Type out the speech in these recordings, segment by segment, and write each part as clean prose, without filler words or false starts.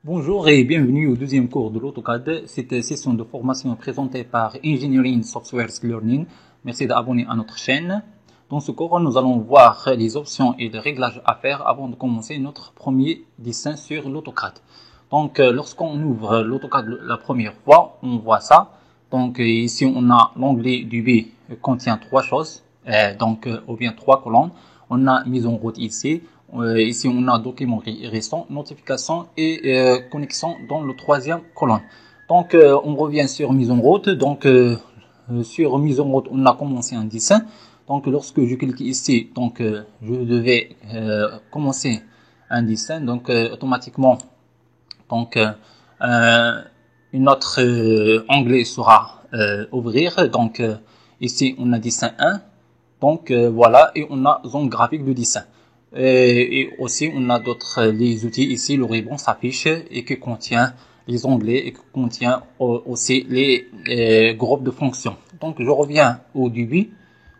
Bonjour et bienvenue au deuxième cours de l'AutoCAD. Cette session de formation est présentée par Engineering Software Learning. Merci d'abonner à notre chaîne. Dans ce cours, nous allons voir les options et les réglages à faire avant de commencer notre premier dessin sur l'AutoCAD. Donc, lorsqu'on ouvre l'AutoCAD la première fois, on voit ça. Donc, ici, on a l'onglet du B contient trois choses, ou bien trois colonnes. On a mise en route ici. Ici, on a document récent, notification et connexion dans le troisième colonne. Donc, on revient sur mise en route. Donc, sur mise en route, on a commencé un dessin. Donc, lorsque je clique ici, donc, je devais commencer un dessin. Donc, automatiquement, donc, une autre onglet sera ouvrir. Donc, ici, on a dessin 1. Donc, voilà, et on a zone graphique de dessin. Et aussi, on a d'autres les outils ici. Le ruban s'affiche et qui contient les onglets et qui contient aussi les groupes de fonctions. Donc, je reviens au début.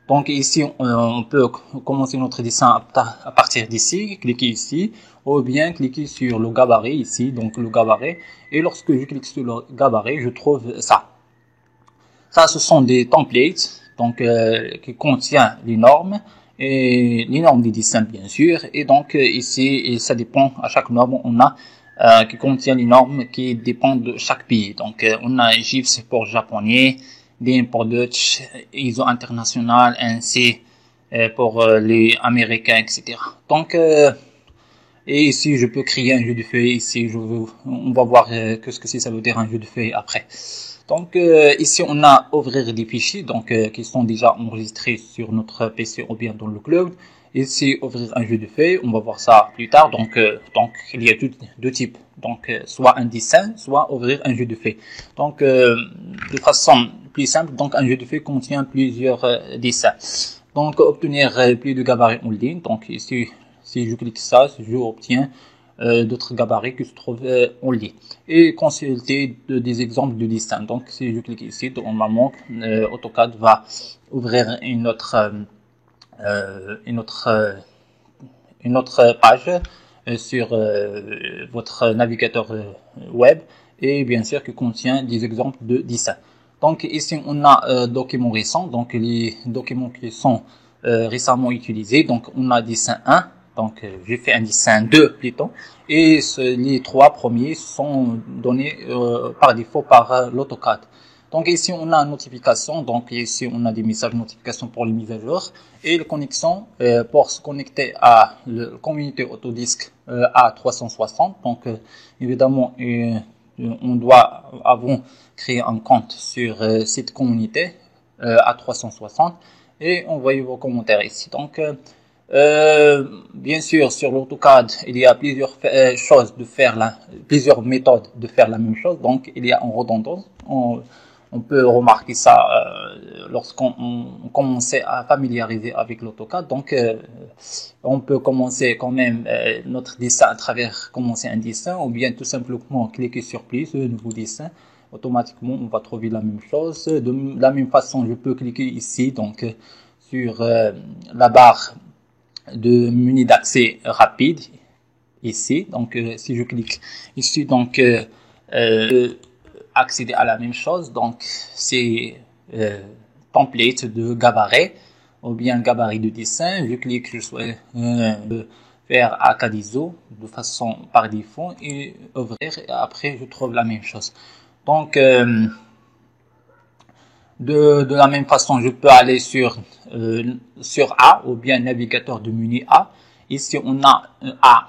Donc, ici, on peut commencer notre dessin à partir d'ici. Cliquez ici ou bien cliquez sur le gabarit ici. Donc, le gabarit. Et lorsque je clique sur le gabarit, je trouve ça. Ça, ce sont des templates donc qui contiennent les normes et les normes des dessins bien sûr. Et donc ici, ça dépend à chaque norme, on a qui contient les normes qui dépendent de chaque pays. Donc on a GIPS pour japonais, DIN pour Dutch, ISO international, ainsi pour les Américains, etc. Donc et ici, je peux créer un jeu de feuilles. Ici, on va voir ce que ça veut dire un jeu de feuilles après. Donc ici, on a ouvrir des fichiers donc qui sont déjà enregistrés sur notre PC ou bien dans le cloud. Ici, ouvrir un jeu de feuilles. On va voir ça plus tard. Donc il y a deux types. Donc soit un dessin, soit ouvrir un jeu de feuilles. Donc de façon plus simple, donc un jeu de feuilles contient plusieurs dessins. Donc obtenir plus de gabarits en ligne. Donc ici, si je clique ça, je obtiens d'autres gabarits qui se trouvent en ligne. Et consulter des exemples de dessin. Donc, si je clique ici, normalement, AutoCAD va ouvrir une autre page sur votre navigateur web et bien sûr qui contient des exemples de dessin. Donc ici on a documents récents, donc les documents qui sont récemment utilisés. Donc on a dessin 1, donc j'ai fait un dessin 2 plutôt, et les trois premiers sont donnés par défaut par l'AutoCAD. Donc ici on a une notification, donc ici on a des messages de notification pour les mises à jour et la connexion pour se connecter à la communauté Autodesk A360. Donc évidemment on doit avant créer un compte sur cette communauté A360 et envoyer vos commentaires ici. Donc bien sûr, sur l'AutoCAD, il y a plusieurs choses de faire plusieurs méthodes de faire la même chose. Donc, il y a en redondance. On peut remarquer ça lorsqu'on commençait à familiariser avec l'AutoCAD. Donc, on peut commencer quand même notre dessin à travers commencer un dessin ou bien tout simplement cliquer sur plus, nouveau dessin. Automatiquement, on va trouver la même chose. De la même façon, je peux cliquer ici, donc sur la barre de menu d'accès rapide ici. Donc, si je clique ici, donc accéder à la même chose. Donc, c'est template de gabarit ou bien gabarit de dessin. Je clique, je souhaite faire ArcAD ISO de façon par défaut et ouvrir. Et après, je trouve la même chose. Donc, de la même façon, je peux aller sur A ou bien navigateur de menu A. Ici, on a A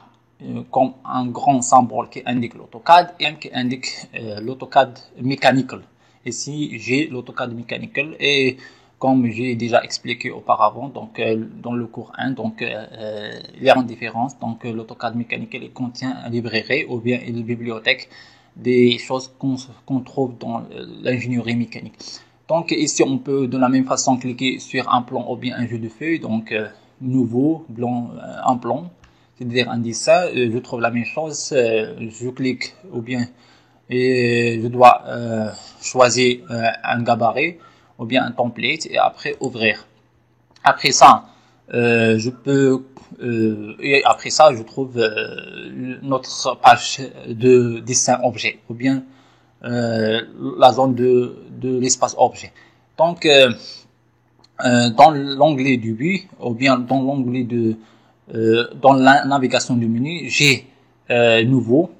comme un grand symbole qui indique l'AutoCAD et M qui indique l'AutoCAD Mechanical. Ici, j'ai l'AutoCAD Mechanical et comme j'ai déjà expliqué auparavant, donc dans le cours 1, donc il y a une différence. Donc l'AutoCAD Mechanical il contient une librairie ou bien une bibliothèque des choses qu'on trouve dans l'ingénierie mécanique. Donc ici, on peut de la même façon cliquer sur un plan ou bien un jeu de feuilles. Donc nouveau, blanc, un plan, c'est-à-dire un dessin. Je trouve la même chose. Je clique ou bien et je dois choisir un gabarit ou bien un template et après ouvrir. Après ça, je peux et après ça, je trouve notre page de dessin objet, ou bien la zone de l'espace objet. Donc, dans l'onglet du but, ou bien dans l'onglet dans la navigation du menu, j'ai nouveau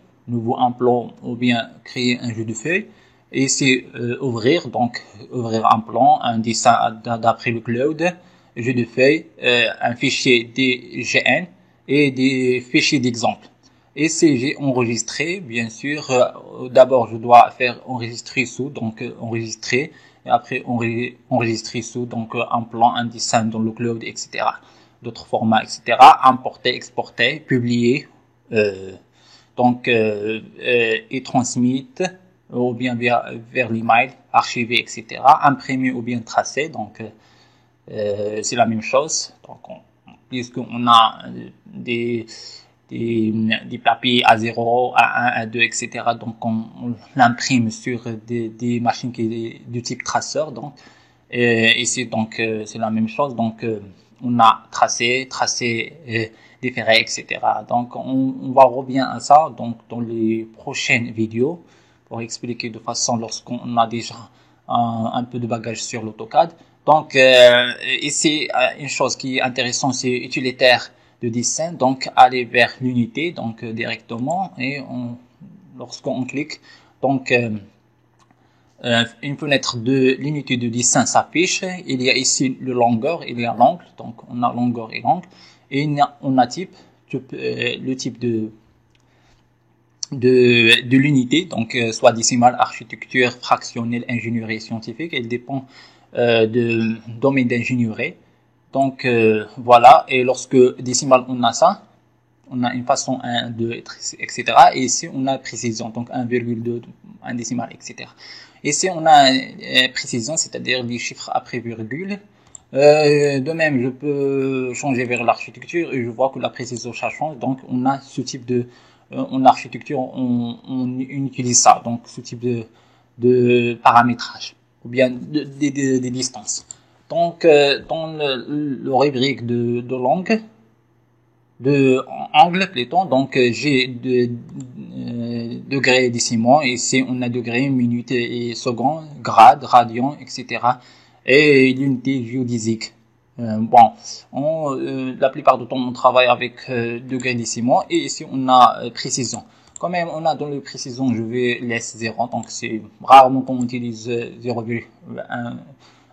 un plan, ou bien créer un jeu de feuilles. Et c'est ouvrir un plan, un dessin d'après le cloud, jeu de feuilles, un fichier DGN et des fichiers d'exemple. Et c'est j'ai enregistré, bien sûr. D'abord, je dois faire enregistrer sous, donc enregistrer, et après enregistrer sous, donc un plan, un dessin dans le cloud, etc. D'autres formats, etc. Importer, exporter, publier, et transmettre, ou bien vers l'email, archiver, etc. Imprimer ou bien tracer, donc c'est la même chose. Donc puisqu'on a des papiers A0, A1, A2, etc. Donc on l'imprime sur des machines du type traceur. Donc ici donc c'est la même chose. Donc on a tracé, déféré, etc. Donc on va revenir à ça donc dans les prochaines vidéos pour expliquer de façon lorsqu'on a déjà un peu de bagage sur l'AutoCAD. Donc ici une chose qui est intéressante, c'est utilitaire de dessin, donc aller vers l'unité donc directement, et lorsqu'on clique donc une fenêtre de l'unité de dessin s'affiche. Il y a ici le longueur, il y a l'angle, donc on a longueur et l'angle, et on a le type de l'unité, donc soit décimale, architecture, fractionnelle, ingénierie scientifique. Elle dépend de domaine d'ingénierie. Donc voilà, et lorsque décimale on a ça, on a une façon 1, 2, etc. Et ici on a précision, donc 1,2, 1 décimal, etc. Ici on a précision, c'est-à-dire les chiffres après virgule. De même, je peux changer vers l'architecture et je vois que la précision ça change. Donc on a ce type de en architecture, on utilise ça, donc ce type de paramétrage ou bien des distances. Donc dans le rubrique de langue, de angle plutôt, donc j'ai degrés décimaux, ici on a degrés, minutes et secondes, grades, radians, etc. et l'unité géodésique. La plupart du temps on travaille avec degrés décimaux, et ici on a précision. Quand même on a dans le précision, je vais laisser 0, donc c'est rarement qu'on utilise 0,1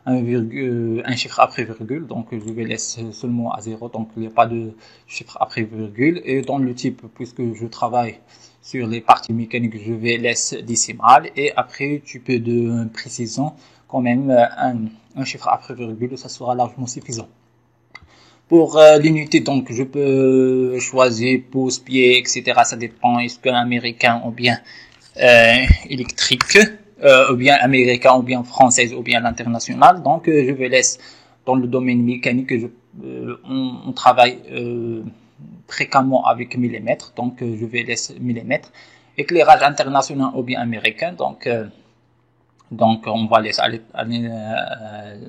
un chiffre après virgule, donc je vais laisser seulement à 0, donc il n'y a pas de chiffre après virgule. Et dans le type, puisque je travaille sur les parties mécaniques, je vais laisser décimale, et après tu peux de précision quand même un chiffre après virgule, ça sera largement suffisant. Pour l'unité, donc je peux choisir pouce, pied, etc. Ça dépend, est-ce qu'un américain ou bien électrique, ou bien américain, ou bien française, ou bien l'international. Donc je vais laisser dans le domaine mécanique, on travaille fréquemment avec millimètres, donc je vais laisser millimètres. Éclairage international ou bien américain, donc on va laisser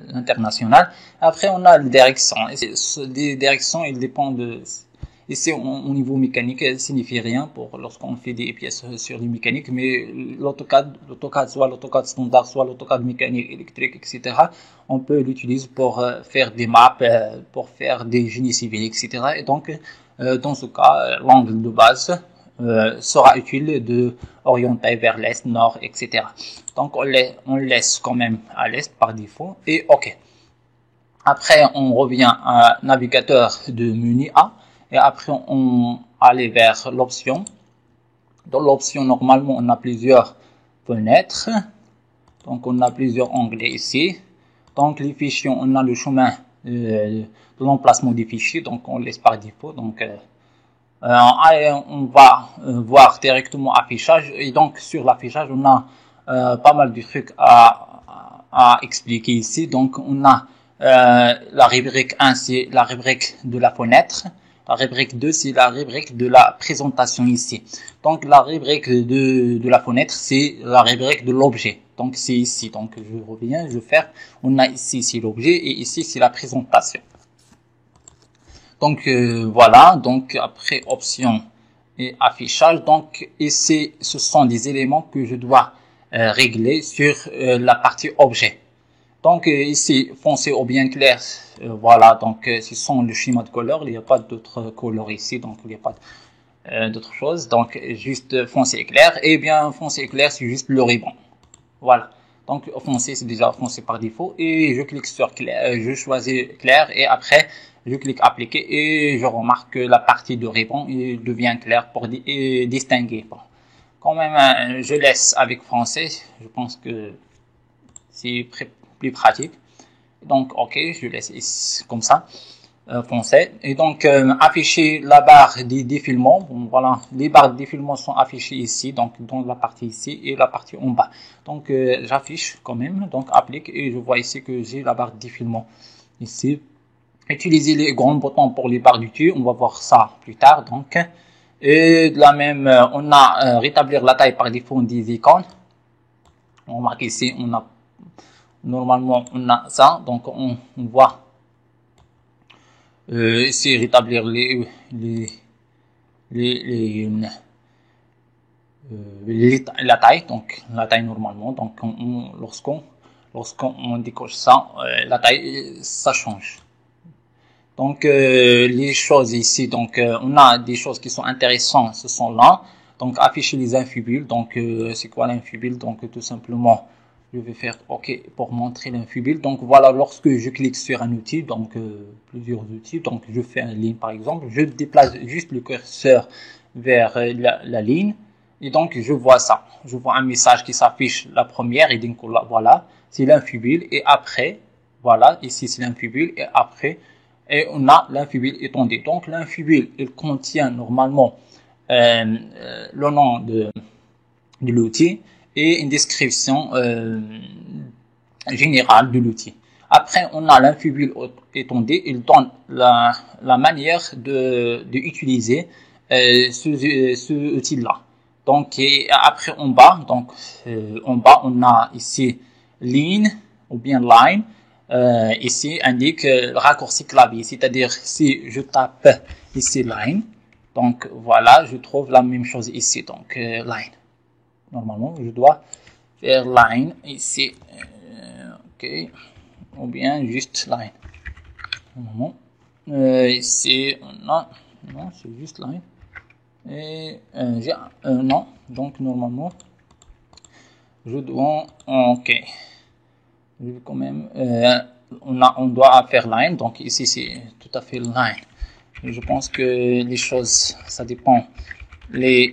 l'international. Après on a les directions. Les directions, ils dépendent de... Ici, au niveau mécanique, ça signifie rien pour lorsqu'on fait des pièces sur les mécaniques, mais l'AutoCAD, soit l'AutoCAD standard, soit l'AutoCAD mécanique, électrique, etc., on peut l'utiliser pour faire des maps, pour faire des génies civils, etc. Et donc, dans ce cas, l'angle de base sera utile de orienter vers l'est, nord, etc. Donc, on laisse quand même à l'est par défaut, et OK. Après, on revient à navigateur de menu A. Et après, on allait vers l'option. Dans l'option, normalement, on a plusieurs fenêtres. Donc, on a plusieurs onglets ici. Donc, les fichiers, on a le chemin de l'emplacement des fichiers. Donc, on laisse par défaut. Donc, on va voir directement affichage. Et donc, sur l'affichage, on a pas mal de trucs à expliquer ici. Donc, on a la rubrique 1, c'est la rubrique de la fenêtre. La rubrique 2, c'est la rubrique de la présentation ici. Donc, la rubrique de la fenêtre, c'est la rubrique de l'objet. Donc, c'est ici. Donc, je reviens, je vais faire. On a ici, c'est l'objet, et ici, c'est la présentation. Donc voilà, donc après option et affichage, donc ici ce sont des éléments que je dois régler sur la partie objet. Donc ici foncé ou bien clair, voilà, donc ce sont le schéma de couleur, il n'y a pas d'autres couleurs ici, donc il n'y a pas d'autres choses, donc juste foncé et clair, et bien foncé et clair c'est juste le ruban, voilà. Donc foncé c'est déjà foncé par défaut, et je clique sur clair, je choisis clair, et après je clique appliquer, et je remarque que la partie de ruban devient claire pour distinguer. Bon. Quand même je laisse avec français, je pense que c'est plus pratique. Donc ok, je laisse comme ça foncé, et donc afficher la barre des défilements. Bon, voilà, les barres de défilement sont affichées ici, donc dans la partie ici et la partie en bas. Donc j'affiche quand même, donc applique, et je vois ici que j'ai la barre de défilement ici. Utiliser les grands boutons pour les barres du dessus, on va voir ça plus tard. Donc et de la même on a rétablir la taille par défaut des icônes. On remarque ici on a normalement on a ça, donc on voit ici rétablir la taille, donc la taille normalement, donc lorsqu'on décoche ça, la taille ça change. Donc les choses ici, donc on a des choses qui sont intéressantes, ce sont là, donc afficher les infubules. Donc c'est quoi l'infubule? Donc tout simplement je vais faire OK pour montrer l'infubule. Donc voilà, lorsque je clique sur un outil, donc plusieurs outils, donc je fais une ligne par exemple, je déplace juste le curseur vers la ligne, et donc je vois ça, je vois un message qui s'affiche la première, et donc voilà, c'est l'infubule, et après voilà, ici c'est l'infubule, et après et on a l'infubule étendue. Donc l'infubule il contient normalement le nom de l'outil et une description générale de l'outil. Après, on a l'infubule étendue, il donne la manière de utiliser ce outil-là. Donc, et après en bas, donc en bas, on a ici ligne ou bien line. Ici indique le raccourci clavier, c'est-à-dire si je tape ici line, donc voilà, je trouve la même chose ici, donc line. Normalement, je dois faire line ici, ok, ou bien juste line. Normalement, ici, non, c'est juste line. Et non, donc normalement, je dois, ok, je vais quand même, on doit faire line, donc ici c'est tout à fait line. Et je pense que les choses, ça dépend. Le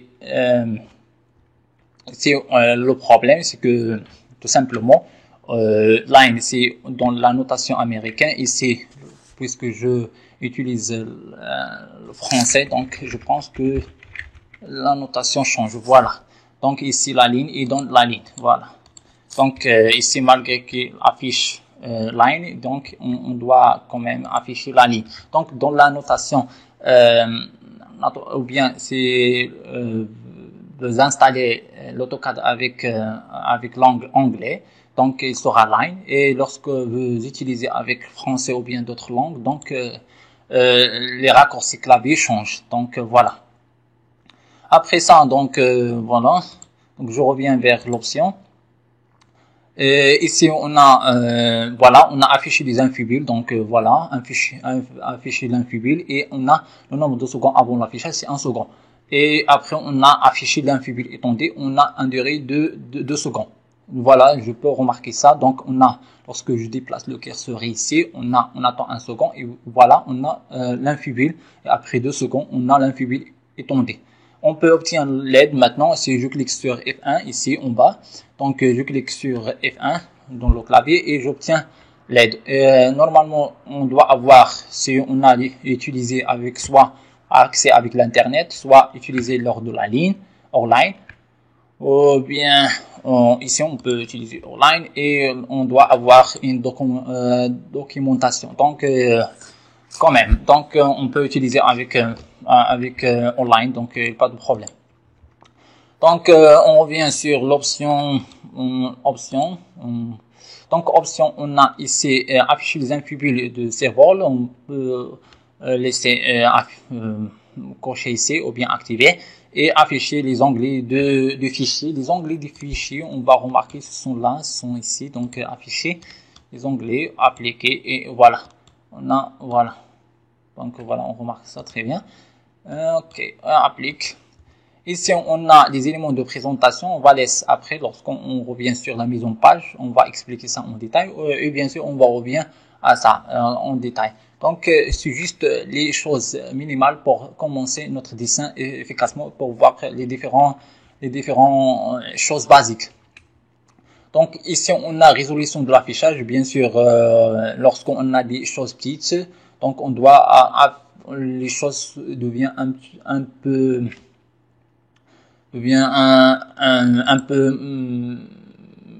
problème, c'est que tout simplement, line, c'est dans la notation américaine, ici, puisque je utilise le français, donc je pense que la notation change. Voilà. Donc ici, la ligne, il donne la ligne. Voilà. Donc ici, malgré qu'il affiche line, donc on doit quand même afficher la ligne. Donc dans la notation, ou bien c'est vous installez l'AutoCAD avec langue anglais, donc il sera line, et lorsque vous utilisez avec français ou bien d'autres langues, donc les raccourcis clavier changent. Donc voilà. Après ça, donc voilà, donc je reviens vers l'option. Ici on a voilà, on a affiché les infubules, donc voilà, affiché l'infubule, et on a le nombre de secondes avant l'affichage, c'est 1 seconde. Et après on a affiché l'infubule étendue, on a un durée de 2 secondes. Voilà, je peux remarquer ça. Donc on a, lorsque je déplace le curseur ici, on attend 1 seconde, et voilà, on a l'infubule, et après 2 secondes, on a l'infubule étendue. On peut obtenir l'aide maintenant si je clique sur F1 ici en bas. Donc je clique sur F1 dans le clavier et j'obtiens l'aide. Normalement, on doit avoir, si on a utilisé avec soit accès avec l'internet, soit utilisé lors de la ligne online, ou bien ici on peut utiliser online, et on doit avoir une documentation. Donc quand même, donc on peut utiliser avec online, donc pas de problème. Donc on revient sur l'option donc option, on a ici afficher les infubules de ces vols. On peut laisser cocher ici ou bien activer et afficher les onglets de fichiers. Les onglets de fichiers, on va remarquer, ce sont là, ce sont ici, donc afficher les onglets, appliquer et voilà. On a, voilà. Donc voilà, on remarque ça très bien. Ok, on applique. Ici, on a des éléments de présentation. On va laisser après, lorsqu'on revient sur la mise en page, on va expliquer ça en détail. Et bien sûr, on va revenir à ça en détail. Donc, c'est juste les choses minimales pour commencer notre dessin efficacement, pour voir les différentes choses basiques. Donc, ici, on a résolution de l'affichage. Bien sûr, lorsqu'on a des choses petites, donc on doit, les choses deviennent un peu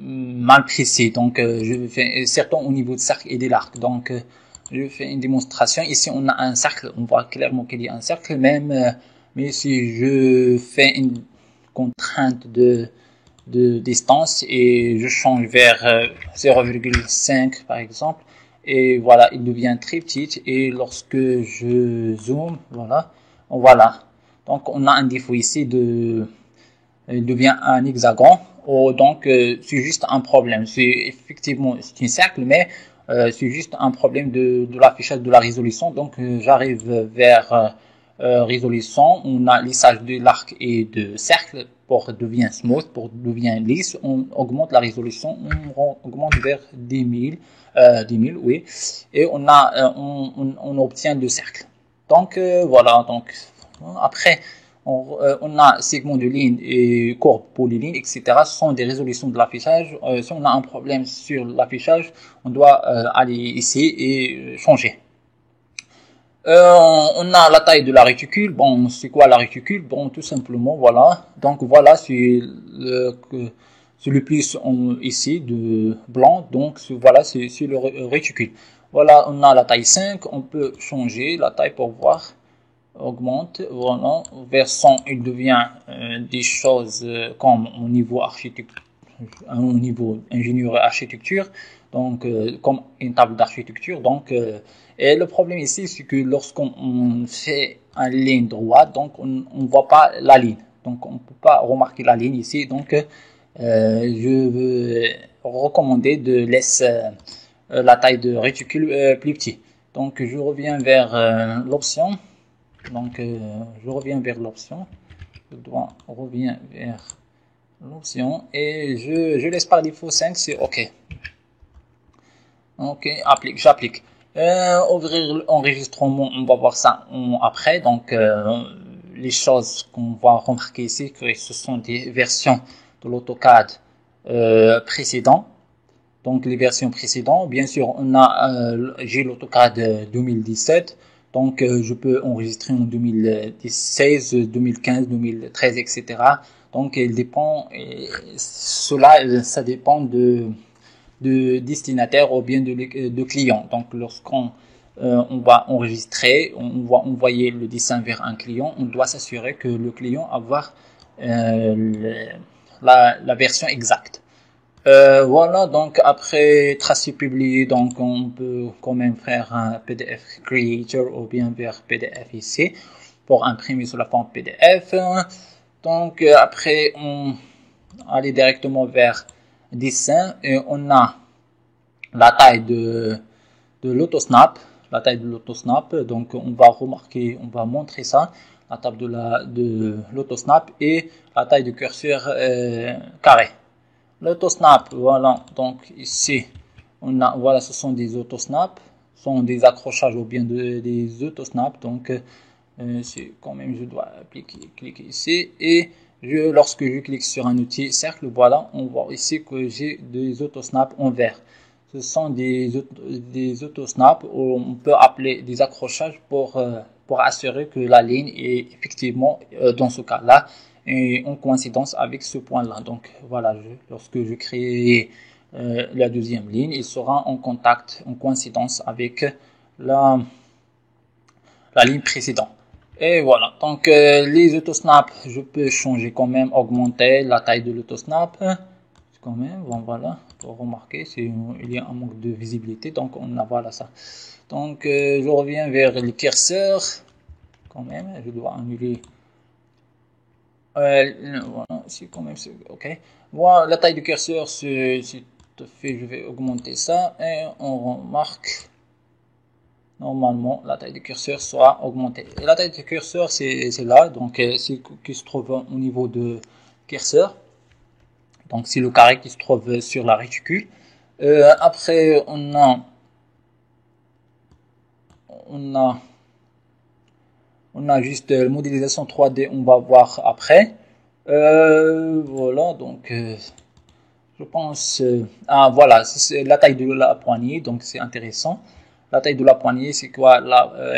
mal précis. Donc, je fais certains au niveau de cercle et de l'arc. Donc, je fais une démonstration. Ici, on a un cercle. On voit clairement qu'il y a un cercle. Mais si je fais une contrainte de distance et je change vers 0,5 par exemple, et voilà, il devient très petit. Et lorsque je zoome, voilà, donc on a un défaut ici il devient un hexagone. Donc c'est juste un problème. C'est effectivement c'est un cercle, mais c'est juste un problème de l'affichage de la résolution. Donc j'arrive vers résolution. On a lissage de l'arc et de cercle pour devient smooth, pour devient lisse. On augmente la résolution, on augmente vers 10 000, oui, et on obtient le cercle. Donc voilà. Donc après on a segment de ligne et courbe pour les lignes, etc. Ce sont des résolutions de l'affichage. Si on a un problème sur l'affichage, on doit aller ici et changer. On a la taille de la réticule. Bon, c'est quoi la réticule? Bon, tout simplement, voilà. Donc voilà, c'est le plus ici de blanc. Donc voilà, c'est le réticule. Voilà, on a la taille 5. On peut changer la taille pour voir. Augmente, voilà, vers 100 il devient des choses comme au niveau architecture, au niveau ingénierie architecture, donc comme une table d'architecture. Donc et le problème ici c'est que lorsqu'on fait une ligne droite, donc on ne voit pas la ligne, donc on ne peut pas remarquer la ligne ici. Donc je veux recommander de laisser la taille de réticule plus petit. Donc je reviens vers l'option. Donc, je reviens vers l'option. Je dois revenir vers l'option et je laisse par défaut 5, c'est OK. OK, j'applique. Ouvrir l'enregistrement, on va voir ça après. Donc, les choses qu'on va remarquer ici, que ce sont des versions de l'AutoCAD précédentes. Donc, les versions précédentes, bien sûr, j'ai l'AutoCAD 2017. Donc, je peux enregistrer en 2016, 2015, 2013, etc. Donc, il dépend, ça dépend de destinataire ou bien de client. Donc, lorsqu'on on va enregistrer, on va envoyer le dessin vers un client, on doit s'assurer que le client avoir la version exacte. Voilà, donc après tracer publier, donc on peut quand même faire un PDF Creator ou bien vers PDF ici pour imprimer sur la forme PDF. Donc après on aller directement vers dessin et on a la taille de l'autosnap, donc on va remarquer, on va montrer ça, la taille de l'autosnap et la taille du curseur carré. L'autosnap, voilà, donc ici, voilà, ce sont des autosnaps, ce sont des accrochages ou bien des autosnaps, donc c'est quand même, je dois cliquer ici, et lorsque je clique sur un outil cercle, voilà, on voit ici que j'ai des autosnaps en vert. Ce sont des autosnaps, où on peut appeler des accrochages pour assurer que la ligne est effectivement, dans ce cas-là, et en coïncidence avec ce point-là. Donc voilà, lorsque je crée la deuxième ligne, il sera en coïncidence avec la ligne précédente. Et voilà, donc les autosnaps, je peux changer quand même, augmenter la taille de l'autosnap. quand même. Bon, voilà, pour remarquer, il y a un manque de visibilité, donc on a voilà ça. Donc je reviens vers le curseur, quand même, je dois annuler. Voilà, c'est quand même, ok. Voilà, la taille du curseur, c'est tout à fait, je vais augmenter ça et on remarque. Normalement, la taille du curseur sera augmentée. Et la taille du curseur, c'est là, donc c'est qui se trouve au niveau de curseur. Donc c'est le carré qui se trouve sur la réticule. Après, on a juste la modélisation 3D, on va voir après. Voilà, donc je pense. Voilà, c'est la taille de la poignée, donc c'est intéressant. La taille de la poignée, c'est quoi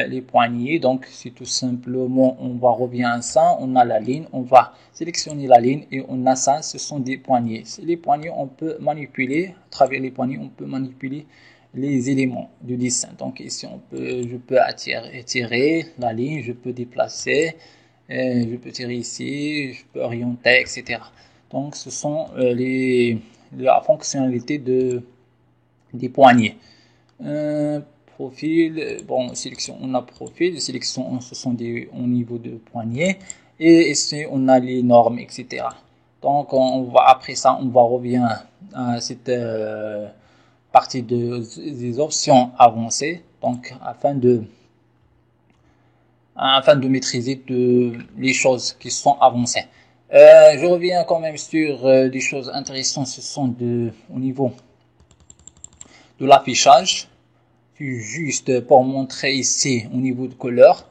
les poignées? Donc, c'est tout simplement, on va revenir à ça. On a la ligne, on va sélectionner la ligne et on a ça. Ce sont des poignées. Les poignées, on peut manipuler. À travers les poignées, on peut manipuler les éléments du dessin. Donc, ici, je peux étirer la ligne, je peux déplacer, je peux tirer ici, je peux orienter, etc. Donc, ce sont la fonctionnalité des poignées. Profil, bon, sélection, on a profil, sélection, ce sont au niveau de poignet, et ici on a les normes, etc. Donc après ça, on va revenir à cette partie des options avancées, donc afin de maîtriser les choses qui sont avancées. Je reviens quand même sur des choses intéressantes, ce sont au niveau de l'affichage. Juste pour montrer ici au niveau de couleur.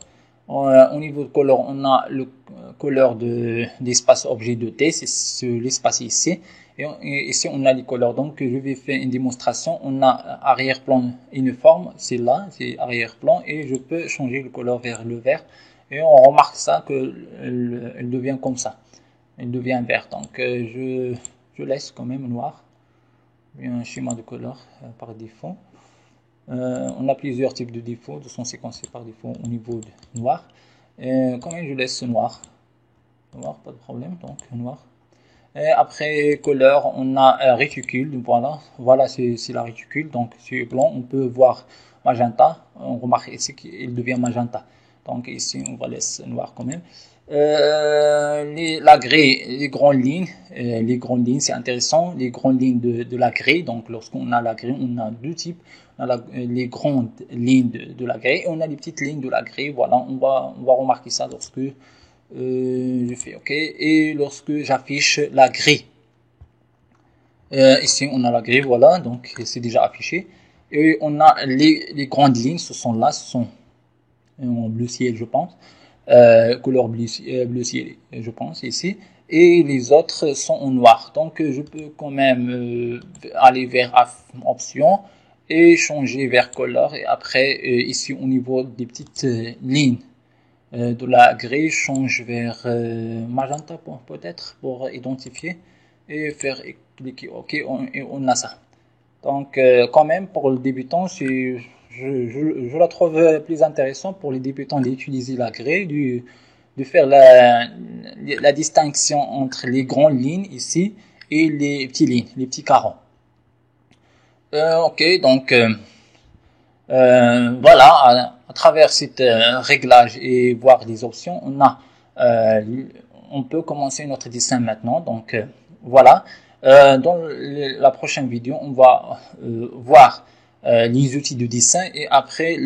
Au niveau de couleur, on a le couleur d'espace objet de T, c'est l'espace ici. Et ici, on a les couleurs. Donc, je vais faire une démonstration. On a arrière-plan uniforme, c'est là, c'est arrière-plan. Et je peux changer le couleur vers le vert. Et on remarque ça qu'elle devient comme ça. Elle devient vert. Donc, je laisse quand même noir. Il y a un schéma de couleur par défaut. On a plusieurs types de défauts, sont séquencés par défaut au niveau de noir. Quand même, je laisse noir. Noir, pas de problème, donc noir. Et après couleur, on a réticule. Voilà, c'est la réticule. Donc, c'est blanc, on peut voir magenta. On remarque ici qu'il devient magenta. Donc, ici, on va laisser noir quand même. La grille, les grandes lignes, c'est intéressant. Les grandes lignes de la grille. Donc, lorsqu'on a la grille, on a deux types. On a les grandes lignes de la grille et on a les petites lignes de la grille. Voilà, on va remarquer ça lorsque je fais OK et lorsque j'affiche la grille. Ici, on a la grille, voilà, donc c'est déjà affiché. Et on a les grandes lignes, ce sont en bleu ciel, je pense. Couleur bleu ciel, je pense, ici. Et les autres sont en noir. Donc, je peux quand même aller vers option et changer vers couleur. Et après, ici, au niveau des petites lignes de la grille, change vers magenta peut-être pour identifier et faire cliquer OK et on a ça. Donc, quand même, pour le débutant, je la trouve plus intéressante pour les débutants d'utiliser la grille, de faire la distinction entre les grandes lignes ici et les petites lignes, les petits carreaux. OK, donc voilà, à travers cet réglage et voir les options, on peut commencer notre dessin maintenant. Donc voilà, dans la prochaine vidéo, on va voir les outils de dessin et après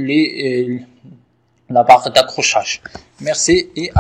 la barre d'accrochage. Merci et